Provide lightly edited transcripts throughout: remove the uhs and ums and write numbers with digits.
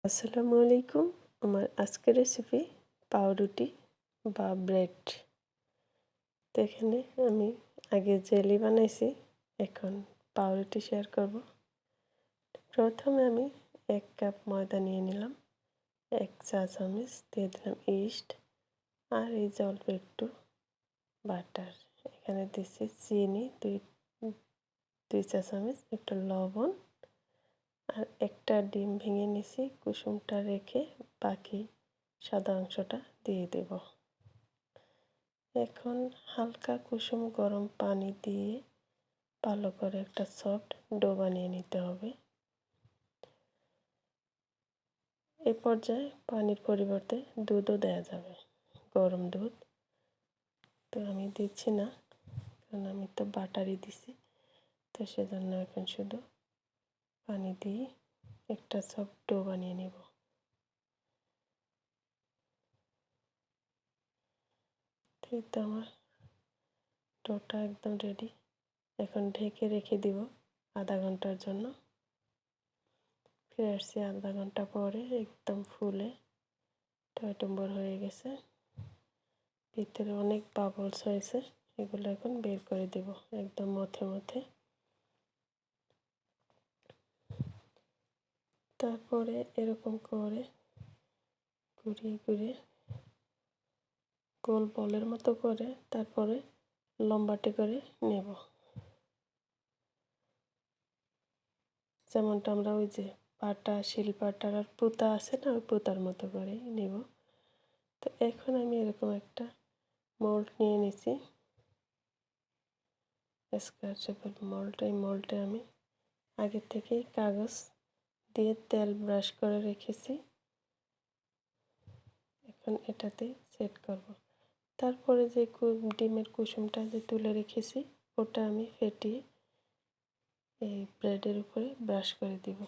আসসালামু আলাইকুম। আমার আজকের রেসিপি পাউরুটি বা ব্রেড। তো এখানে আমি আগে জেলি বানাইছি, এখন পাউরুটি শেয়ার করব। প্রথমে আমি ১ কাপ ময়দা নিয়ে নিলাম, ১ চা চামচ দিয়ে দিলাম ইস্ট, আর এই যে অল্প একটু বাটার। এখানে দিচ্ছি চিনি ২ চা চামচ, একটু লবণ আর একটা ডিম ভেঙে নিছি, কুসুমটা রেখে বাকি সাদা অংশটা দিয়ে দেব। এখন হালকা কুসুম গরম পানি দিয়ে ভালো করে একটা সফট ডো বানিয়ে নিতে হবে। এই পর্যায়ে পানির পরিবর্তে দুধও দেওয়া যাবে, গরম দুধ। তো আমি দিচ্ছি না, কারণ আমি তো বাটারই দিছি। তো সেজন্য এখন শুধু পানি দিয়ে একটা সফট ডো বানিয়ে নেব। এই তো আমার ডোটা একদম রেডি। এখন ঢেকে রেখে দিব আধা ঘন্টার জন্য। ফিরে আসছি আধা ঘন্টা পরে, একদম ফুলে টইটম্বর হয়ে গেছে। ভিতরে অনেক বাবলস হয়েছে, এগুলো এখন বের করে দেব একদম মথে মথে। তারপরে এরকম করে ঘুরিয়ে ঘুরিয়ে গোল বলের মতো করে তারপরে লম্বাটে করে নেব, যেমনটা আমরা ওই যে পাটা, শিলপাটার আর পুঁতা আছে না, ওই পুঁতার মতো করে নেব। তো এখন আমি এরকম একটা মোল্ড নিয়ে নিছি, স্ক্র্যাচেবল মোল্ড। এই মোল্ডে আমি আগে থেকেই কাগজ দিয়ে তেল ব্রাশ করে রেখেছি, এখন এটাতে সেট করব। তারপরে যে ডিমের কুসুমটা যে তুলে রেখেছি, ওটা আমি ফেটিয়ে এই ব্রেডের উপরে ব্রাশ করে দিব।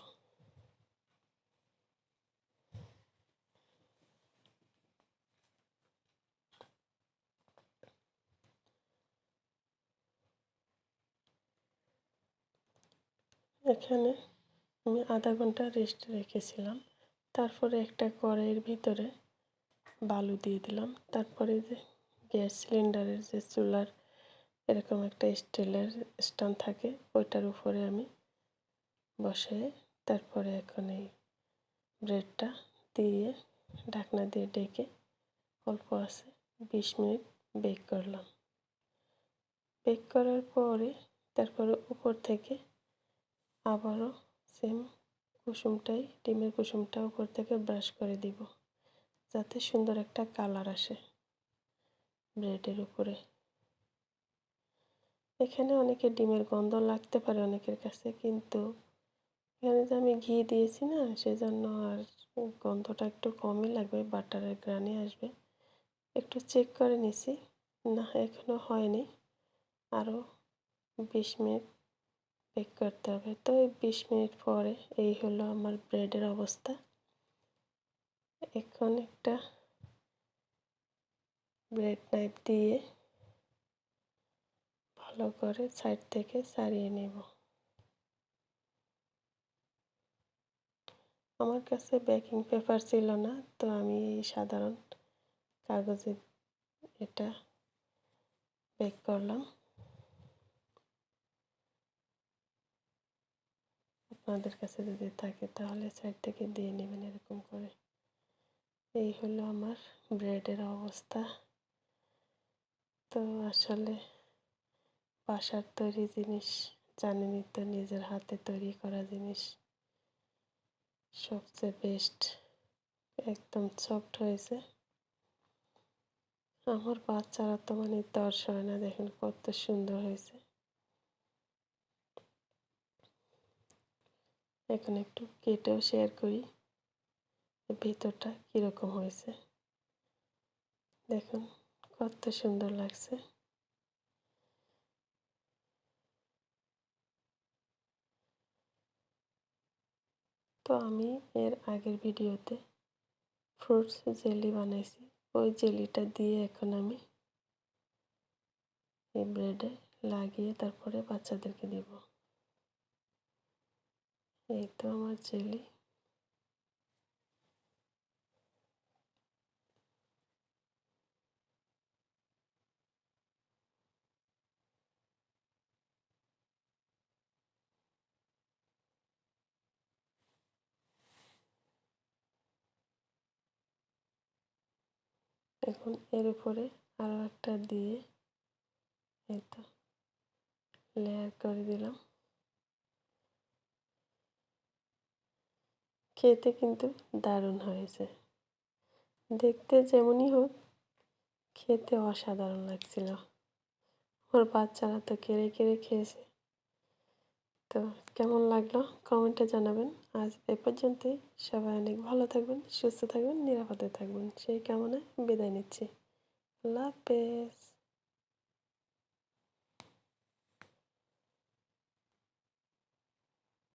এখানে আমি আধা ঘন্টা রেস্ট রেখেছিলাম। তারপরে একটা কড়াইয়ের ভিতরে বালু দিয়ে দিলাম। তারপরে যে গ্যাস সিলিন্ডারের যে চুলার এরকম একটা স্টিলের স্ট্যান্ড থাকে, ওইটার উপরে আমি বসে তারপরে এখন এই ব্রেডটা দিয়ে ঢাকনা দিয়ে ঢেকে অল্প আছে ২০ মিনিট বেক করলাম। বেক করার পরে তারপরে উপর থেকে আবারও সেম ডিমের কুসুমটা উপর থেকে ব্রাশ করে দিব, যাতে সুন্দর একটা কালার আসে ব্রেডের উপরে। এখানে অনেকে ডিমের গন্ধ লাগতে পারে অনেকের কাছে, কিন্তু এখানে যে আমি ঘি দিয়েছি না, সেজন্য আর গন্ধটা একটু কমই লাগবে, বাটারের গ্রানে আসবে। একটু চেক করে নিছি, না এখনো হয়নি, আরও ২০ মিনিট বেক করতে হবে। তো এই ২০ মিনিট পরে এই হলো আমার ব্রেডের অবস্থা। এখন একটা ব্রেড নাইফ দিয়ে ভালো করে সাইড থেকে ছাড়িয়ে নেব। আমার কাছে বেকিং পেপার ছিল না, তো আমি এই সাধারণ কাগজে এটা বেক করলাম। আপনাদের কাছে যদি থাকে তাহলে সাইড থেকে দিয়ে নেবেন এরকম করে। এই হলো আমার ব্রেডের অবস্থা। তো আসলে বাসার তৈরি জিনিস জানেনই তো, নিজের হাতে তৈরি করা জিনিস সবচেয়ে বেস্ট। একদম সফট হয়েছে। আমার বাচ্চারা তো মানে তর সয় না, দেখেন কত সুন্দর হয়েছে। এখন একটু কেটেও শেয়ার করি ভিতরটা কীরকম হয়েছে। দেখুন কত সুন্দর লাগছে। তো আমি এর আগের ভিডিওতে ফ্রুটস জেলি বানাইছি, ওই জেলিটা দিয়ে এখন আমি এই ব্রেডে লাগিয়ে তারপরে বাচ্চাদেরকে দিব। এই তো আমার জেলি। এখন এর উপরে আরও একটা দিয়ে এই তো লেয়ার করে দিলাম। খেতে কিন্তু দারুণ হয়েছে। দেখতে যেমনই হোক খেতে অসাধারণ লাগছিল। ওর বাচ্চারা তো কেড়ে কেড়ে খেয়েছে। তো কেমন লাগলো কমেন্টে জানাবেন। আজ এ পর্যন্তই। সবাই অনেক ভালো থাকবেন, সুস্থ থাকবেন, নিরাপদে থাকবেন সেই কামনায় বিদায় নিচ্ছি। আল্লাহ হাফেজ।